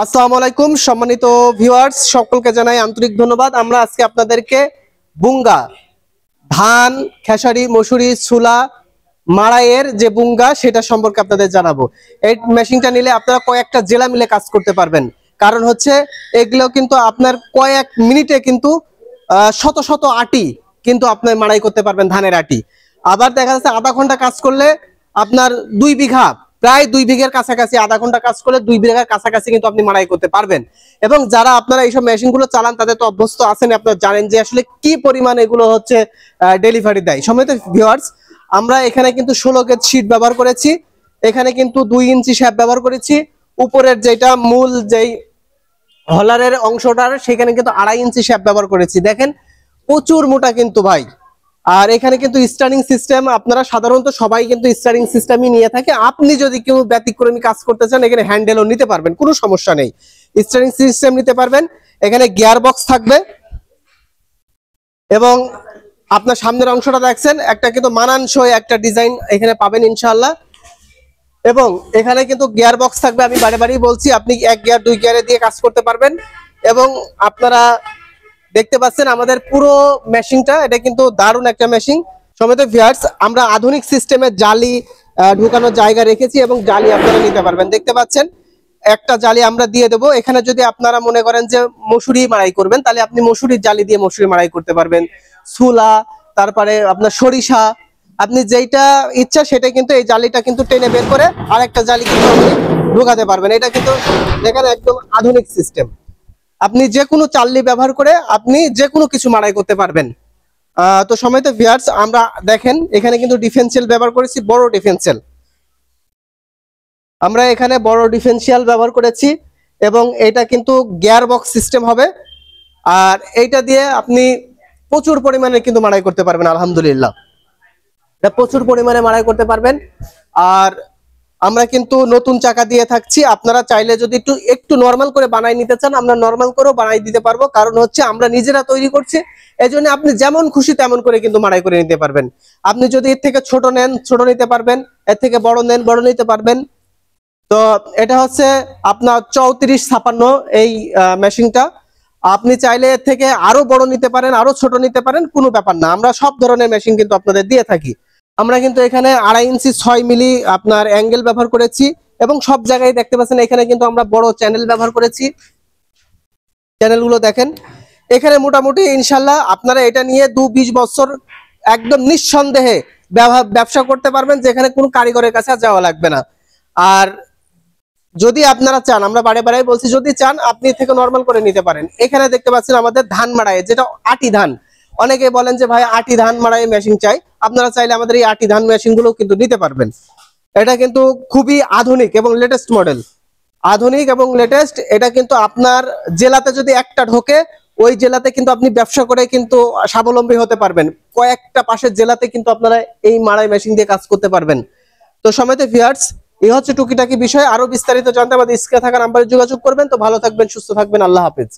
আসসালামু আলাইকুম সম্মানিত ভিউয়ার্স, সকলকে জানাই আন্তরিক ধন্যবাদ। আমরা আজকে আপনাদেরকে বুঙ্গা ধান, খেসারি, মসুরি, ছোলা মাড়াইয়ের যে বুঙ্গা সেটা সম্পর্কে আপনাদের জানাবো। এই মেশিনটা নিলে আপনারা কয়েকটা জেলা মিলে কাজ করতে পারবেন। কারণ হচ্ছে এগুলো কিন্তু আপনার কয়েক মিনিটে কিন্তু শত শত আটি কিন্তু আপনি মাড়াই করতে পারবেন, ধানের আটি। আবার দেখা যাচ্ছে আধা ঘন্টা কাজ করলে আপনার 2 বিঘা, প্রায় 2 বিঘার কাছাকাছি, আধা ঘন্টা কাজ করলে 2 বিঘার কাছাকাছি কিন্তু আপনি মাড়াই করতে পারবেন। এবং যারা আপনারা এইসব মেশিনগুলো চালান তাদের তো অভ্যস্ত আছেন, আপনারা জানেন যে আসলে কি পরিমাণ এগুলো হচ্ছে ডেলিভারি দেয়। সম্মানিত ভিউয়ার্স, আমরা এখানে কিন্তু 16 গেজ শীট ব্যবহার করেছি, এখানে কিন্তু 2 ইঞ্চি শ্যাপ ব্যবহার করেছি, উপরের যেটা মূল যেই হলারের অংশটার সেখানে কিন্তু 2.5 ইঞ্চি শ্যাপ ব্যবহার করেছি। দেখেন প্রচুর মোটা কিন্তু ভাই। আর এখানে কিন্তু স্টারিং সিস্টেম, আপনারা সাধারণত সবাই কিন্তু স্টারিং সিস্টেমই নিয়ে থাকে। আপনি যদি কেউ ব্যতিক্রমী কাজ করতে চান এখানে হ্যান্ডেলও নিতে পারবেন, কোনো সমস্যা নেই, স্টারিং সিস্টেম নিতে পারবেন। এখানে গিয়ার বক্স থাকবে এবং আপনার সামনের অংশটা দেখছেন একটা কিন্তু মানানসই একটা ডিজাইন এখানে পাবেন ইনশাআল্লাহ। এবং এখানে কিন্তু গিয়ার বক্স থাকবে, আমি বারে বারেই বলছি, আপনি 1 গিয়ার 2 গিয়ারে দিয়ে কাজ করতে পারবেন। এবং আপনারা দেখতে পাচ্ছেন আমাদের পুরো মেশিনটা, এটা কিন্তু দারুণ একটা মেশিন। সম্মানিত ভিউয়ার্স, আমরা আধুনিক সিস্টেমের জালি ঢুকানোর জায়গা রেখেছি এবং জালি আপনারা নিতে পারবেন। দেখতে পাচ্ছেন একটা জালি আমরা দিয়ে দেবো। এখানে যদি আপনারা মনে করেন যে মসুরি মাড়াই করবেন তাহলে আপনি মসুরির জালি দিয়ে মসুরি মাড়াই করতে পারবেন, ছোলা, তারপরে আপনার সরিষা, আপনি যেইটা ইচ্ছা সেটা কিন্তু এই জালিটা কিন্তু টেনে বের করে আরেকটা জালি কিন্তু আপনি ঢুকাতে পারবেন। এটা কিন্তু দেখেন একদম আধুনিক সিস্টেম, আপনি যে কোনো চাল্লি ব্যবহার করে আপনি যে কোনো কিছু মাড়াই করতে পারবেন। তো সম্মানিত ভিউয়ার্স, আমরা দেখেন এখানে কিন্তু ডিফেন্সিয়াল ব্যবহার করেছি, বড় ডিফেন্সিয়াল, আমরা এখানে বড় ডিফেন্সিয়াল ব্যবহার করেছি এবং এটা কিন্তু গিয়ার বক্স সিস্টেম হবে। আর এইটা দিয়ে আপনি প্রচুর পরিমাণে কিন্তু মাড়াই করতে পারবেন, আলহামদুলিল্লাহ এটা প্রচুর পরিমাণে মাড়াই করতে পারবেন। আর আমরা কিন্তু নতুন চাকা দিয়ে থাকছি, আপনারা চাইলে যদি একটু নরমাল করে বানাই নিতে চান আমরা নরমাল করেও বানাই দিতে পারবো। কারণ হচ্ছে আমরা নিজেরা তৈরি করছি, এজন্য আপনি যেমন খুশি তেমন করে কিন্তু মাড়াই করে নিতে পারবেন। আপনি যদি এর থেকে ছোট নেন ছোট নিতে পারবেন, এর থেকে বড় নেন বড় নিতে পারবেন। তো এটা হচ্ছে আপনার 3456 এই মেশিনটা। আপনি চাইলে এর থেকে আরো বড় নিতে পারেন, আরো ছোট নিতে পারেন, কোনো ব্যাপার না, আমরা সব ধরনের মেশিন কিন্তু আপনাদের দিয়ে থাকি। আমরা কিন্তু এখানে 2.5 ইঞ্চি 6 মিলি আপনার অ্যাঙ্গেল ব্যবহার করেছি এবং সব জায়গায় দেখতে পাচ্ছেন এখানে কিন্তু আমরা বড় চ্যানেল ব্যবহার করেছি। চ্যানেলগুলো দেখেন এখানে মোটামুটি ইনশাল্লাহ আপনারা এটা নিয়ে 20 বছর একদম নিঃসন্দেহে ব্যবসা করতে পারবেন, যেখানে কোনো কারিগরের কাছে যাওয়া লাগবে না। আর যদি আপনারা চান, আমরা বারে বারে বলছি, যদি চান আপনি থেকে নরমাল করে নিতে পারেন। এখানে দেখতে পাচ্ছেন আমাদের ধান মাড়াই, যেটা আটি ধান, অনেকে বলেন যে ভাই আটি ধান মাড়াই মেশিন চাই, আপনারা চাইলে আমাদের এই আটি ধান মেশিন গুলো কিন্তু নিতে পারবেন। এটা কিন্তু খুবই আধুনিক এবং লেটেস্ট মডেল, আধুনিক এবং লেটেস্ট। এটা কিন্তু আপনার জেলাতে যদি একটা ঢোকে ওই জেলাতে কিন্তু আপনি ব্যবসা করে কিন্তু স্বাবলম্বী হতে পারবেন, কয়েকটা পাশের জেলাতে কিন্তু আপনারা এই মাড়াই মেশিন দিয়ে কাজ করতে পারবেন। তো সম্মানিত ভিউয়ার্স, এই হচ্ছে টুকিটাকি বিষয়। আরো বিস্তারিত জানতে আমাদের স্ক্রিনে থাকা নাম্বারে যোগাযোগ করবেন। তো ভালো থাকবেন, সুস্থ থাকবেন, আল্লাহ হাফেজ।